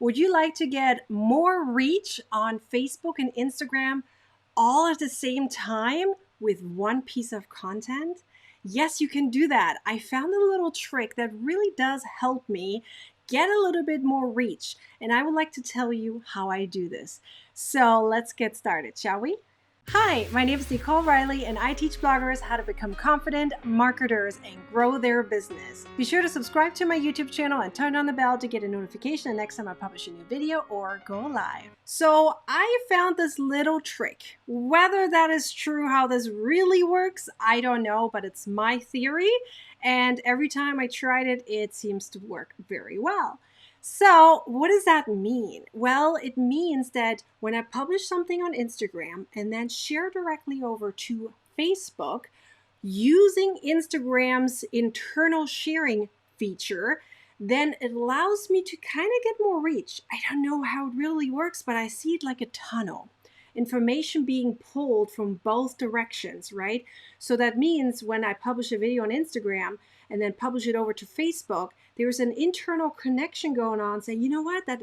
Would you like to get more reach on Facebook and Instagram all at the same time with one piece of content? Yes, you can do that. I found a little trick that really does help me get a little bit more reach, and I would like to tell you how I do this. So let's get started, shall we? Hi, my name is Nicole Riley, and I teach bloggers how to become confident marketers and grow their business. Be sure to subscribe to my YouTube channel and turn on the bell to get a notification the next time I publish a new video or go live. So I found this little trick. Whether that is true, how this really works, I don't know, but it's my theory. And every time I tried it, it seems to work very well. So what does that mean? Well, it means that when I publish something on Instagram and then share directly over to Facebook, using Instagram's internal sharing feature, then it allows me to kind of get more reach. I don't know how it really works, but I see it like a tunnel. Information being pulled from both directions, right? So that means when I publish a video on Instagram and then publish it over to Facebook, there's an internal connection going on saying, you know what, that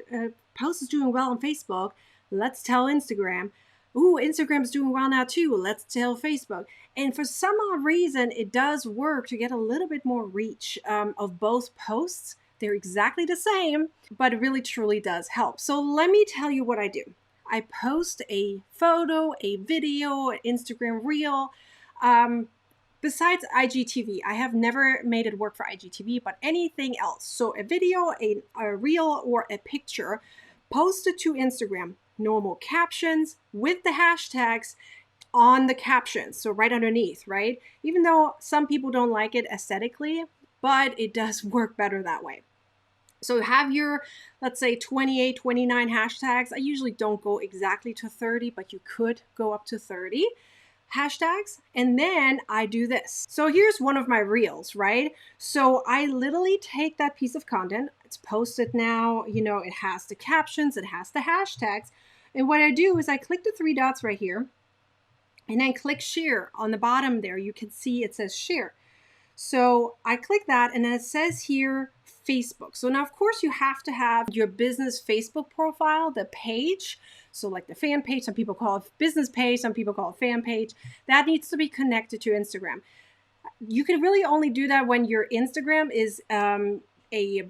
post is doing well on Facebook. Let's tell Instagram. Ooh, Instagram's doing well now too. Let's tell Facebook. And for some odd reason, it does work to get a little bit more reach of both posts. They're exactly the same, but it really truly does help. So let me tell you what I do. I post a photo, a video, an Instagram reel. Besides IGTV, I have never made it work for IGTV, but anything else. So a video, a reel, or a picture posted to Instagram, normal captions with the hashtags on the captions. So right underneath, right? Even though some people don't like it aesthetically, but it does work better that way. So have your, let's say 28, 29 hashtags. I usually don't go exactly to 30, but you could go up to 30 hashtags. And then I do this. So here's one of my reels, right? So I literally take that piece of content. It's posted now, you know, it has the captions, it has the hashtags. And what I do is I click the three dots right here and then click share. On the bottom there, you can see it says share. So I click that and then it says here Facebook. So now, of course, you have to have your business Facebook profile, the page. So like the fan page, some people call it business page, some people call it fan page. That needs to be connected to Instagram. You can really only do that when your Instagram is a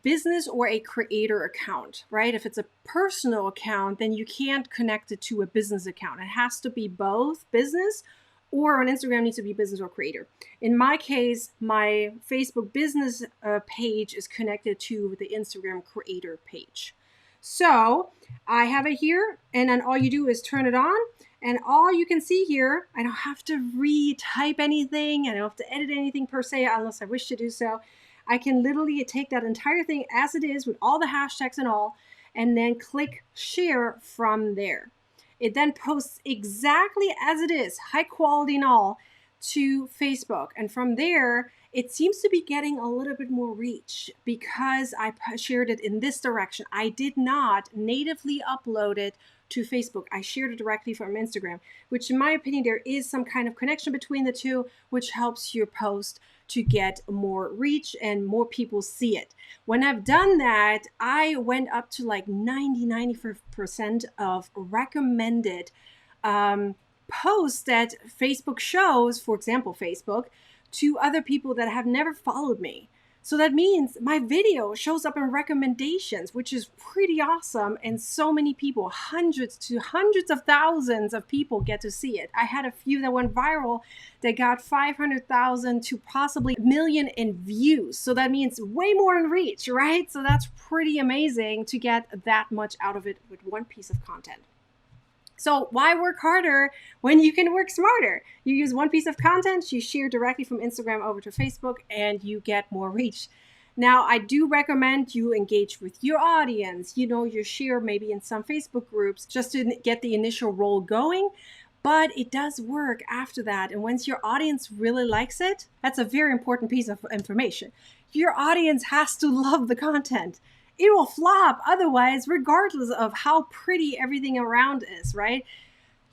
business or a creator account, right? If it's a personal account, then you can't connect it to a business account. It has to be both business or on Instagram needs to be business or creator. In my case, my Facebook business page is connected to the Instagram creator page. So I have it here, and then all you do is turn it on, and all you can see here, I don't have to retype anything, I don't have to edit anything per se, unless I wish to do so. I can literally take that entire thing as it is with all the hashtags and all, and then click share from there. It then posts exactly as it is, high quality and all, to Facebook. And from there, it seems to be getting a little bit more reach because I shared it in this direction. I did not natively upload it to Facebook. I shared it directly from Instagram, which in my opinion, there is some kind of connection between the two, which helps your post to get more reach and more people see it. When I've done that, I went up to like 90-95% of recommended posts that Facebook shows, for example, Facebook, to other people that have never followed me. So that means my video shows up in recommendations, which is pretty awesome. And so many people, hundreds of thousands of people get to see it. I had a few that went viral that got 500,000 to possibly 1 million in views. So that means way more in reach, right? So that's pretty amazing to get that much out of it with one piece of content. So why work harder when you can work smarter? You use one piece of content, you share directly from Instagram over to Facebook, and you get more reach. Now, I do recommend you engage with your audience, you share maybe in some Facebook groups just to get the initial roll going. But it does work after that. And once your audience really likes it, that's a very important piece of information. Your audience has to love the content. It will flop otherwise, regardless of how pretty everything around is, right?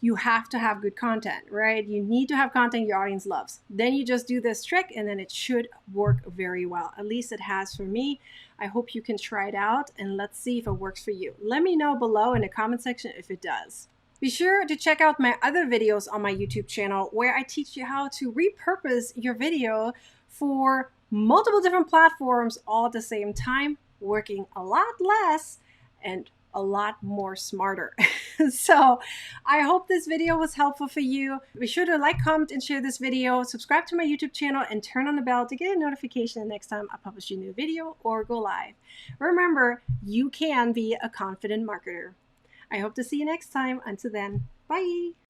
you have to have good content, right? You need to have content your audience loves. Then you just do this trick and then it should work very well. At least it has for me. I hope you can try it out and let's see if it works for you. Let me know below in the comment section if it does. Be sure to check out my other videos on my YouTube channel where I teach you how to repurpose your video for multiple different platforms all at the same time, working a lot less and a lot more smarter. So I hope this video was helpful for you. Be sure to like, comment, and share this video. Subscribe to my YouTube channel and turn on the bell to get a notification the next time I publish a new video or go live. Remember, you can be a confident marketer. I hope to see you next time. Until then, bye.